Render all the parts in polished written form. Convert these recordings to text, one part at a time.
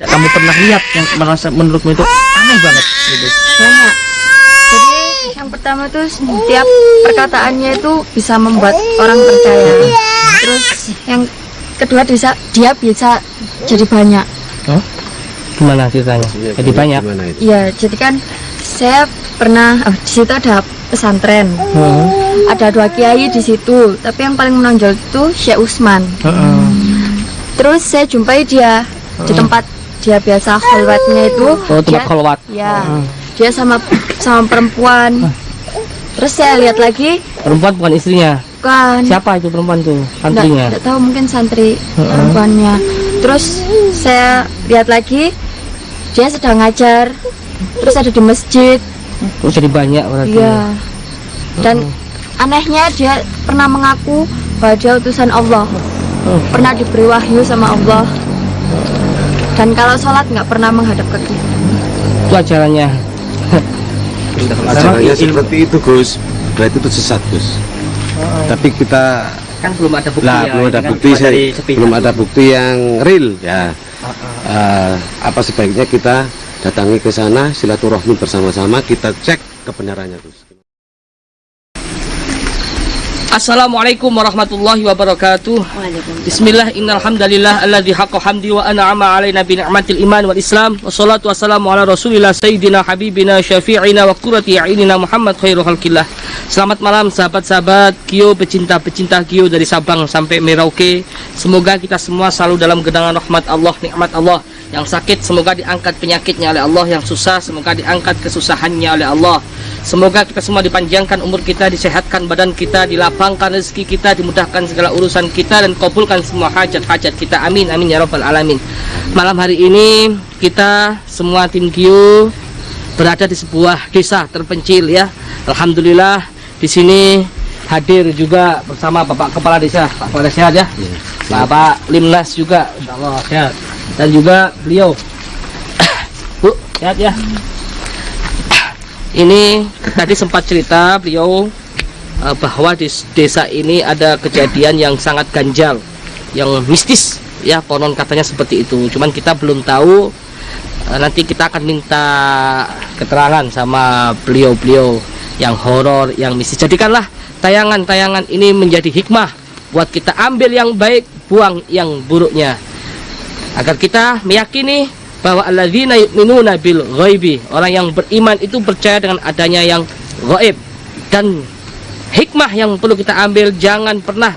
kamu pernah lihat yang merasa menurutmu itu aneh banget gitu? Banyak. Jadi yang pertama tuh setiap perkataannya itu bisa membuat orang percaya. Terus yang kedua dia bisa jadi banyak. Oh? Gimana ceritanya? Jadi banyak. Iya, jadi kan saya pernah di situ ada pesantren. Ada 2 kiai di situ, tapi yang paling menonjol itu Syekh Usman. Terus saya jumpai dia di tempat dia biasa khalwatnya itu. Oh, tempat khalwat. Ya. Dia sama perempuan. Terus saya lihat lagi. Perempuan bukan istrinya? Bukan. Siapa itu perempuan tuh? Santrinya? Nggak tahu, mungkin santri perempuannya. Terus saya lihat lagi, dia sedang ngajar. Terus ada di masjid. Oh, jadi banyak berarti. Iya. Dan anehnya dia pernah mengaku bahwa dia utusan Allah. Pernah diberi wahyu sama Allah. Dan kalau sholat nggak pernah menghadap ke kiblat. Itu ajarannya. Ajarannya seperti itu, Gus. Berarti itu sesat, Gus. Tapi kita Kan belum ada bukti lah, ya. belum ada Kan bukti, cuma dari sepihak. belum ada bukti yang real ya. Apa sebaiknya kita datangi ke sana, silaturahmi bersama-sama, kita cek kebenarannya, Gus. Assalamualaikum warahmatullahi wabarakatuh. Bismillah, innal hamdalillah alladzi haqqa hamdi wa an'ama 'alaina bi ni'matil iman wal islam. Wassalatu wassalamu ala rasulillah sayyidina habibina syafi'ina wa qurrati a'yunina Muhammad khairul khalqillah. Selamat malam sahabat-sahabat Gio, pecinta-pecinta Gio dari Sabang sampai Merauke. Semoga kita semua selalu dalam genangan rahmat Allah, nikmat Allah. Yang sakit semoga diangkat penyakitnya oleh Allah, yang susah semoga diangkat kesusahannya oleh Allah. Semoga kita semua dipanjangkan umur kita, disehatkan badan kita, dilapangkan rezeki kita, dimudahkan segala urusan kita, dan kabulkan semua hajat-hajat kita. Amin, amin ya rabbal alamin. Malam hari ini kita semua tim Gio berada di sebuah desa terpencil ya. Alhamdulillah di sini hadir juga bersama Bapak Kepala Desa, Pak Kepala sehat ya. Bapak Limnas juga, insyaallah sehat. Dan juga beliau Bu, sehat ya. Ini tadi sempat cerita beliau bahwa di desa ini ada kejadian yang sangat ganjal, yang mistis ya, konon katanya seperti itu. Cuman kita belum tahu, nanti kita akan minta keterangan sama beliau-beliau yang horor, yang mistis. Jadikanlah tayangan-tayangan ini menjadi hikmah buat kita ambil yang baik, buang yang buruknya, agar kita meyakini bahwa alladzina yu'minuna bil ghaibi, orang yang beriman itu percaya dengan adanya yang gaib. Dan hikmah yang perlu kita ambil, jangan pernah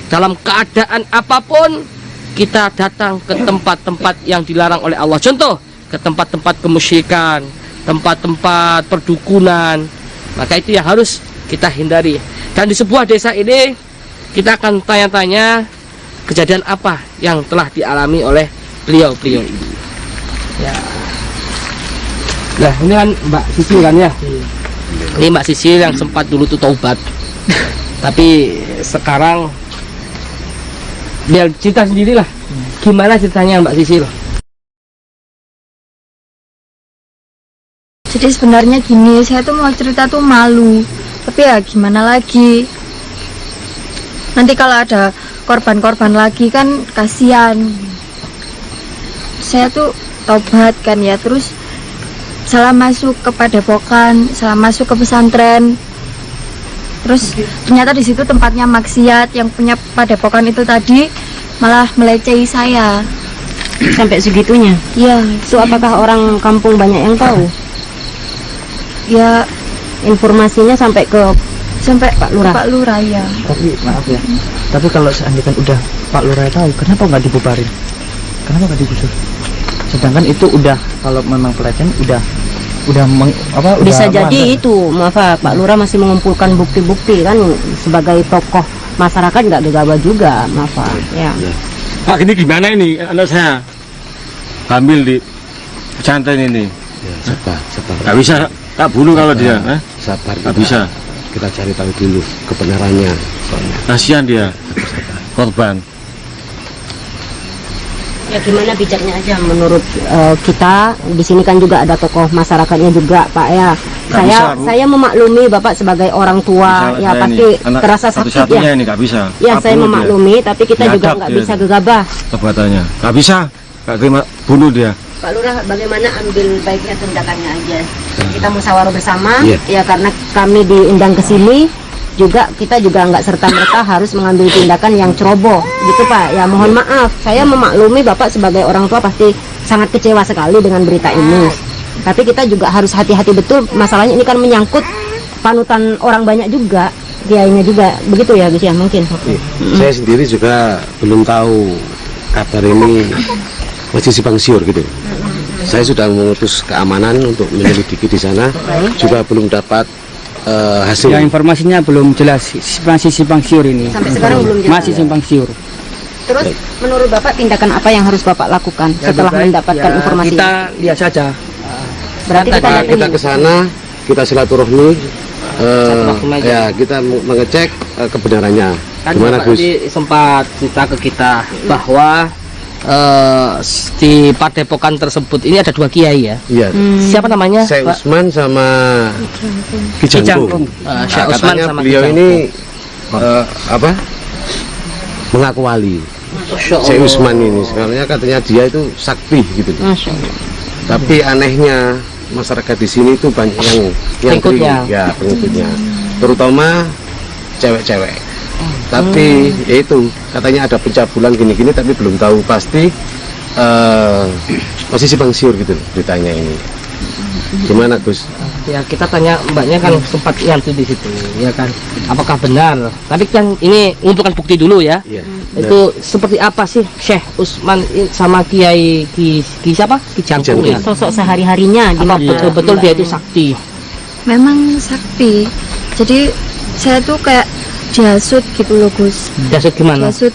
dalam keadaan apapun kita datang ke tempat-tempat yang dilarang oleh Allah. Contoh, ke tempat-tempat kemusyrikan, tempat-tempat perdukunan, maka itu yang harus kita hindari. Dan di sebuah desa ini kita akan tanya-tanya kejadian apa yang telah dialami oleh beliau-beliau ini. Ya. Nah, ini kan Mbak Sisil kan ya. Ini Mbak Sisil yang sempat dulu tuh taubat. Tapi sekarang biar cerita sendirilah. Gimana ceritanya Mbak Sisil? Jadi sebenarnya gini, saya tuh mau cerita tuh malu. Tapi ya gimana lagi? Nanti kalau ada korban-korban lagi kan kasihan. Saya tuh tobat kan ya, terus salah masuk ke padepokan, salah masuk ke pesantren. Terus ternyata di situ tempatnya maksiat, yang punya padepokan itu tadi malah melecehi saya. Sampai segitunya? Iya. So, apakah orang kampung banyak yang tahu? Ya, informasinya sampai Pak Lurah. Pak Lurah ya. Tapi maaf ya. Tapi kalau seandainya udah Pak Lurah tahu, kenapa nggak dibubarin? Kenapa nggak digusur? Sedangkan itu udah, kalau memang pelecehan udah bisa jadi melanggar. itu, maaf Pak Lurah masih mengumpulkan bukti-bukti kan, sebagai tokoh masyarakat nggak gegabah juga, maaf ya. Pak, ini gimana ini anak saya hamil di pesantren ini? Ya, sabar. Nggak bisa tak bunuh kalau dia, Sabar. nggak bisa. Kita cari tahu dulu kebenarannya. Soalnya. Kasihan dia, korban. Ya gimana bijaknya aja menurut kita di sini kan juga ada tokoh masyarakatnya juga Pak ya. Saya memaklumi Bapak sebagai orang tua ya pasti terasa sakit ya. Ini nggak bisa. Ya saya memaklumi, tapi kita juga nggak bisa gegabah. Perbuatannya nggak bisa. Gak terima bunuh dia. Pak Lurah, bagaimana ambil baiknya tindakannya aja? Kita musyawarah bersama, Iya. ya karena kami diundang ke sini juga kita juga nggak serta merta harus mengambil tindakan yang ceroboh, gitu Pak. Ya mohon maaf, saya memaklumi Bapak sebagai orang tua pasti sangat kecewa sekali dengan berita ini. Tapi kita juga harus hati-hati betul. Masalahnya ini kan menyangkut panutan orang banyak juga, kiainya juga, begitu ya Gus ya mungkin. Saya sendiri juga belum tahu kabar ini masih simpang siur gitu. Saya sudah mengutus keamanan untuk menyelidiki di sana, juga belum dapat hasil. Ya informasinya belum jelas, masih simpang siur ini. Sampai sekarang belum jelas. Masih simpang siur. Terus menurut Bapak tindakan apa yang harus Bapak lakukan setelah mendapatkan informasi? Kita lihat saja. Berarti kita Kita datangin. ke sana, kita silaturahmi, Silaturahmi aja. ya kita mengecek kebenarannya. Kan Gimana Bapak Gus? tadi sempat cerita ke kita bahwa di Padepokan tersebut ini ada 2 kiai ya. Iya. Siapa namanya? Syekh Pak? Usman sama Ki Jangkung. Syekh Usman Katanya sama beliau Ki ini apa? Mengaku wali. Masya Syekh Allah. Usman ini sebenarnya katanya dia itu sakti gitu. Masya Allah. Tapi anehnya masyarakat di sini itu banyak yang Pengikutnya. ya pengikutnya, terutama cewek-cewek. Tapi ya itu katanya ada pencabulan gini-gini, tapi belum tahu pasti. Masih simpang siur gitu beritanya ini. Gimana Gus? Ya kita tanya mbaknya kan sempat nyantui di situ, ya kan? Apakah benar? Tapi kan ini ngumpulkan bukti dulu ya. Iya. Itu seperti apa sih Syekh Usman sama Kiai Ki siapa? Ki Jangkung ya. Sosok sehari-harinya Apa gimana? betul-betul dia itu sakti? Memang sakti. Jadi saya tuh kayak dihasut gitu loh Gus. Dasar gimana? Dihasut.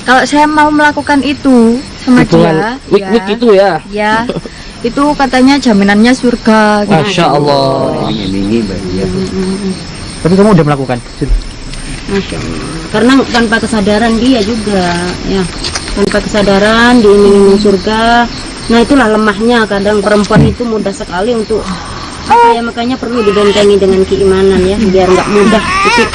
Kalau saya mau melakukan itu sama Hubungan dia, wik-wik itu ya. ya itu katanya jaminannya surga gitu. Masya Allah. Tapi kamu udah melakukan? Masya Allah. Karena tanpa kesadaran dia juga, ya tanpa kesadaran diiming-iming surga. Nah itulah lemahnya kadang perempuan itu mudah sekali untuk apa ya, makanya perlu dibentengi dengan keimanan ya, biar nggak mudah ikut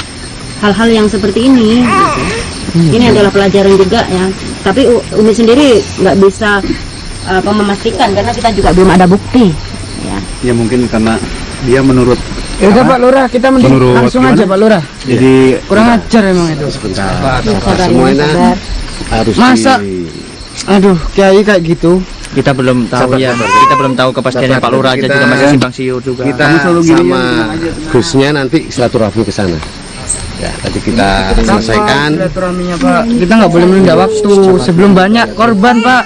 hal-hal yang seperti ini. Gitu. Ini adalah pelajaran juga ya. Tapi Umi sendiri nggak bisa memastikan karena kita juga belum ada bukti. Ya. Ya mungkin karena dia menurut Ya udah Pak Lurah, kita Menurut langsung gimana? aja Pak Lurah. jadi Kurang ajar emang itu. Sebentar. Sabar, Semuanya sabar. harus Masa? di- Aduh, Kiai kayak gitu. Kita belum tahu Sabar, ya, sabar. kita belum tahu kepastiannya Sabar, Pak Lurah aja kita- juga masih simpang siur juga. kita sama Gusnya nanti silaturahmi ke sana. Ya, tadi kita selesaikan. Silaturahminya Pak. Kita nggak boleh menunda waktu sebelum banyak korban Pak.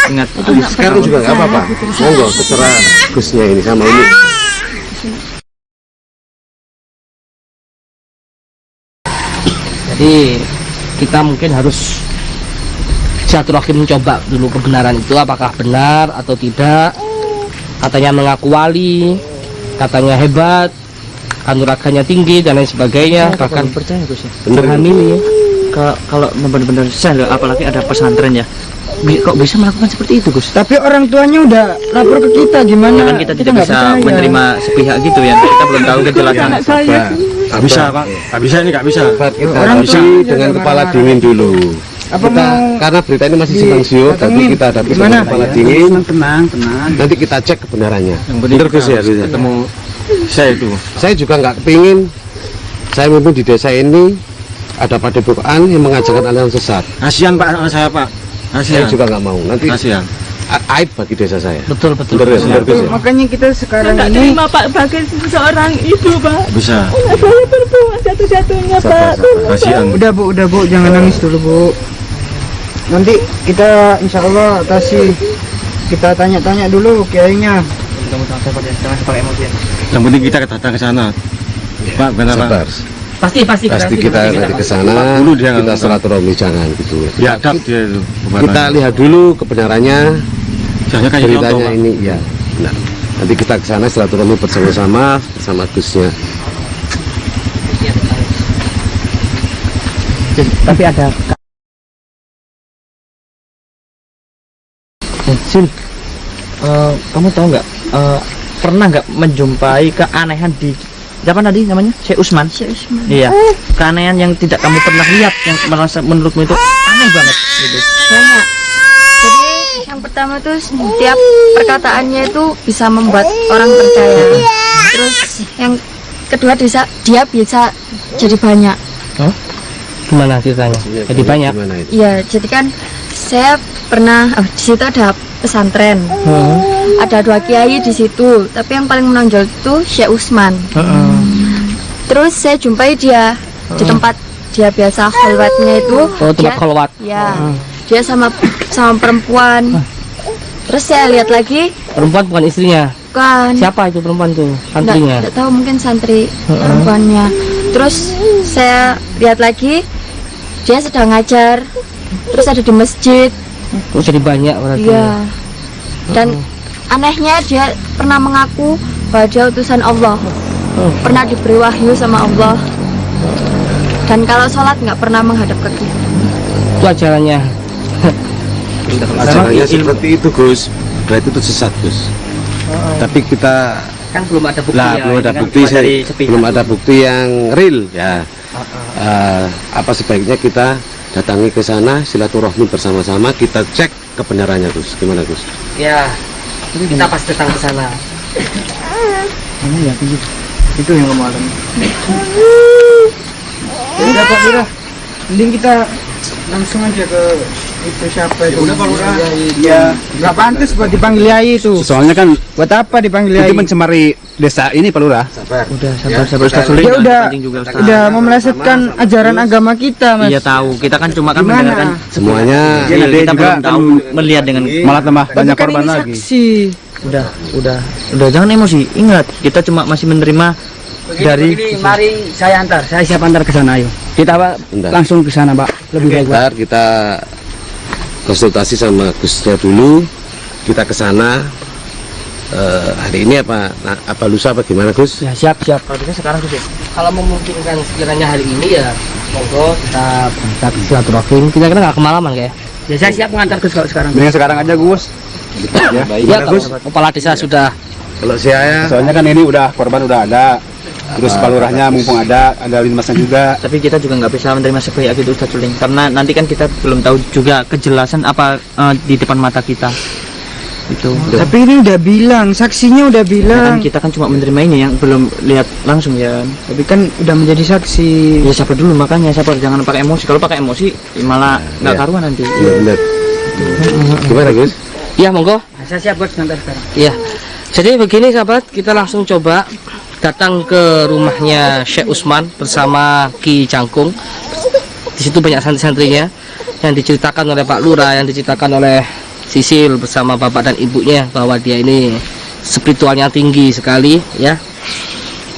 Ingat, Sekarang juga nggak apa-apa. Monggo terserah Gusnya ini sama ini. Jadi kita mungkin harus silaturahim mencoba dulu kebenaran itu apakah benar atau tidak. Katanya mengaku wali, katanya hebat, kanuraganya tinggi dan lain sebagainya. Bahkan percaya Gus ya. Bener. hamil ya. Kalau benar-benar saya apalagi ada pesantren ya. Kok bisa melakukan seperti itu Gus? Tapi orang tuanya udah lapor ke kita Ya gimana? kan kita tidak nggak bisa percaya. menerima sepihak gitu ya. Kita belum tahu kejelasan. Gak bisa Pak, gak bisa ini gak bisa. Kita Orang hadapi tua dengan jangan kepala marah-marah. dingin dulu. Apa Kita mau karena berita ini masih simpang siur, tapi datengin? kita hadapi Gimana? dengan kepala dingin. Tenang, tenang. Nanti kita cek kebenarannya. Yang penting Bener Gus ya, harus Gus ya? ketemu saya itu. Saya juga nggak kepingin saya mimpin di desa ini ada padepokan yang mengajarkan aliran sesat. Kasihan Pak anak saya Pak. Saya Kasihan. juga nggak mau. Nanti Kasihan. aib bagi desa saya. Betul betul. Bener ya, bener Gus ya? Makanya kita sekarang ini Bisa. Sabar, sabar. Kasihan. udah Bu, jangan nangis dulu Bu. Nanti kita insya Allah atasi. Kita tanya-tanya dulu kiainya. Yang penting kita datang ke sana. Pak benar Pak. Sabar. Pasti Pasti kita nanti ke sana, Dulu dia kita nggak silaturahmi jangan gitu. Ya adab dia itu. Kita lihat dulu kebenarannya, Jangan kayak contoh beritanya Pak. ini ya. Nah, nanti kita ke sana silaturahmi bersama-sama bersama Gusnya. Tapi ada Sil, kamu tahu nggak? Pernah nggak menjumpai keanehan di siapa tadi namanya? Syekh Usman. Syekh Usman. Iya. Keanehan yang tidak kamu pernah lihat yang merasa menurutmu itu aneh banget gitu. Banyak. Jadi pertama tuh setiap perkataannya itu bisa membuat orang percaya. Terus yang kedua dia bisa jadi banyak. Gimana ceritanya? Jadi banyak. Gimana itu? Iya, jadi kan saya pernah di situ ada pesantren. Ada 2 kiai di situ, tapi yang paling menonjol itu Syekh Usman. Terus saya jumpai dia di tempat dia biasa khalwatnya itu. Oh, tempat khalwat. Ya. Dia sama perempuan. Terus saya lihat lagi, Perempuan bukan istrinya. bukan. Siapa itu perempuan tuh? Santrinya. Nggak tahu, mungkin santri perempuannya. Terus saya lihat lagi, dia sedang ngajar. Terus ada di masjid. Terus jadi banyak berarti. Iya. Dan anehnya dia pernah mengaku bahwa dia utusan Allah. Pernah diberi wahyu sama Allah. Dan kalau sholat nggak pernah menghadap ke kiblat. Itu ajarannya. Ajarannya seperti itu Gus, berarti itu sesat Gus. Tapi kita Kan belum ada bukti lah ya. belum ini ada kan bukti, cuma dari sepihak. belum ada bukti yang real ya. Apa sebaiknya kita datangi ke sana, silaturahmi bersama-sama, kita cek kebenarannya Gus. Gimana Gus? Ya. Kita pasti datang ke sana. Ini ya itu yang kemarin. Ya Pak Lurah, mending kita langsung aja ke itu siapa itu? Udah Pak Lurah. Ya, nggak pantas buat dipanggil Yai itu. Soalnya kan Buat apa dipanggil Yai? itu mencemari desa ini Pak Lurah. Sabar. Udah sabar Ustaz Suling. Dia udah Penting juga, Ustaz. udah memelesetkan ajaran agama kita, Mas. Iya tahu, kita kan cuma kan Gimana? mendengarkan. Semuanya Iya, Iya, dia kita juga belum tahu melihat dengan Malah tambah Tapi banyak kan korban ini lagi. saksi. udah jangan emosi. Ingat, kita cuma masih menerima dari mari saya antar. Saya siap antar ke sana, ayo. Kita Pak Bentar. langsung ke sana, Pak. Lebih baik, Pak. Bentar, kita konsultasi sama Gusnya dulu. Kita ke sana. Hari ini apa lusa apa gimana Gus? Ya, siap. kalau bisa sekarang tuh sih. Kalau memungkinkan sekiranya hari ini ya monggo kita berangkat silaturahim. Kita kira nggak kemalaman kayak. Ya, saya siap mengantar Gus kalau sekarang. Mending sekarang aja Gus. Ya, Ya Gimana kalau Gus? kepala desa sudah Kalau saya Soalnya kan ini udah korban udah ada. Terus Pak Lurahnya mumpung ada linmasnya juga. Tapi kita juga nggak bisa menerima sepihak itu Ustaz Suling, karena nanti kan kita belum tahu juga kejelasan apa di depan mata kita itu. Tapi ini udah bilang, saksinya udah Ya bilang. kan kita kan cuma menerima ini yang belum lihat langsung ya. Tapi kan udah menjadi saksi. Ya sabar dulu, makanya sabar, jangan pakai emosi. Kalau pakai emosi malah nggak Iya. karuan nanti. iya benar. Gimana Gus? ya monggo. Saya siap Gus ngantar sekarang. Ya. Jadi begini sahabat, kita langsung coba datang ke rumahnya Syekh Usman bersama Ki Cangkung. Di situ banyak santri-santrinya yang diceritakan oleh Pak Lurah, yang diceritakan oleh Sisil bersama bapak dan ibunya bahwa dia ini spiritualnya tinggi sekali ya.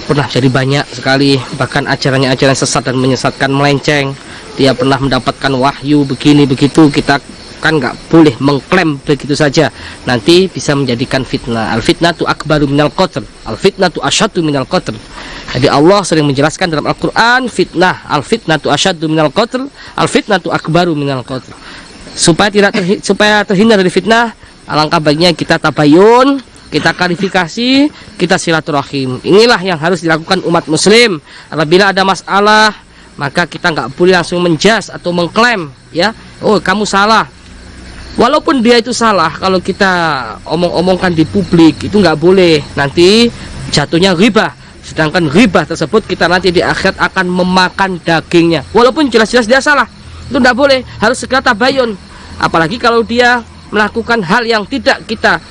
Pernah jadi banyak sekali, bahkan ajarannya ajaran sesat dan menyesatkan, melenceng. Dia pernah mendapatkan wahyu begini begitu. Kita kan nggak boleh mengklaim begitu saja, nanti bisa menjadikan fitnah. Al fitnatu akbaru minal qatl, al fitnatu asyaddu minal qatl. Jadi Allah sering menjelaskan dalam Al-Quran fitnah, al fitnatu asyaddu minal qatl, al fitnatu akbaru minal qatl. Supaya terhindar dari fitnah, alangkah baiknya kita tabayun, kita klarifikasi, kita silaturahim. Inilah yang harus dilakukan umat muslim. Apabila ada masalah, maka kita nggak boleh langsung menjas atau mengklaim ya, oh kamu salah. Walaupun dia itu salah, kalau kita omong-omongkan di publik itu nggak boleh, nanti jatuhnya ghibah. Sedangkan ghibah tersebut kita nanti di akhirat akan memakan dagingnya. Walaupun jelas-jelas dia salah, itu nggak boleh, harus segera tabayun. Apalagi kalau dia melakukan hal yang tidak kita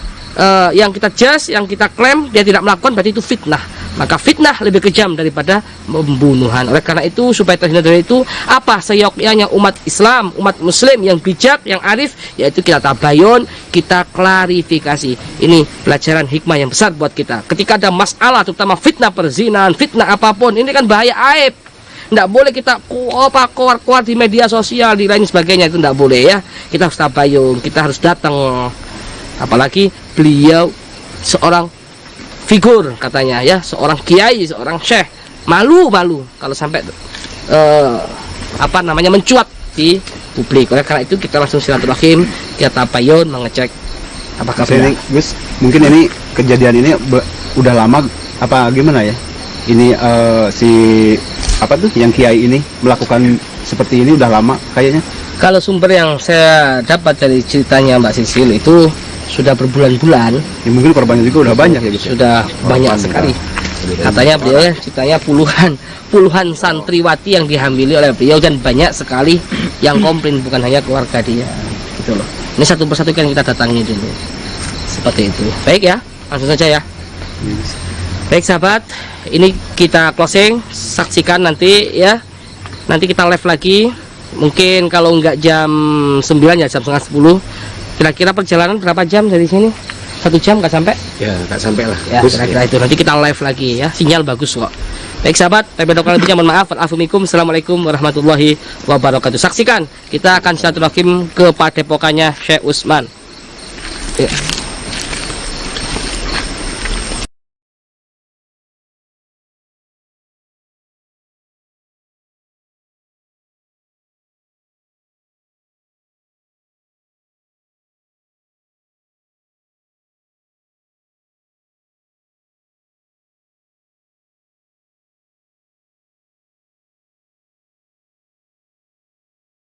yang kita jas, yang kita klaim dia tidak melakukan, berarti itu fitnah. Maka fitnah lebih kejam daripada pembunuhan. Oleh karena itu, supaya terhindar dari itu, apa seyogyanya umat Islam, umat muslim yang bijak, yang arif, yaitu kita tabayun, kita klarifikasi. Ini pelajaran hikmah yang besar buat kita. Ketika ada masalah, terutama fitnah perzinahan, fitnah apapun, ini kan bahaya aib. Tidak boleh kita keluar di media sosial, di lain sebagainya, itu tidak boleh ya. Kita harus tabayun, kita harus datang. Apalagi beliau seorang figur katanya ya, seorang kiai, seorang syekh, malu kalau sampai mencuat di publik. Oleh karena itu kita langsung silaturahim, kita tabayun, mengecek apakah benar. Ini Gus, mungkin ini kejadian ini udah lama apa gimana ya? Ini si apa tuh yang kiai ini melakukan seperti ini udah lama kayaknya. Kalau sumber yang saya dapat dari ceritanya Mbak Sisil itu sudah berbulan-bulan, Ya, mungkin korbannya juga udah banyak ya Gus. sudah banyak sekali. Katanya beliau ya, ceritanya puluhan santriwati yang dihambili oleh beliau dan banyak sekali yang komplain, bukan hanya keluarga dia. Gitu loh. Ini satu persatu kan kita datangi dulu. Seperti itu. Baik ya, langsung saja ya. Baik sahabat, ini kita closing, saksikan nanti ya. Nanti kita live lagi. Mungkin kalau nggak jam 9 ya jam setengah 10. Kira-kira perjalanan berapa jam dari sini? 1 jam nggak sampai? Ya nggak sampai lah. Ya, kira-kira itu. Nanti kita live lagi ya. Sinyal bagus kok. Baik sahabat, mohon maaf. Assalamualaikum warahmatullahi wabarakatuh. Saksikan, kita akan silaturahim ke padepokannya Syekh Usman. Ya.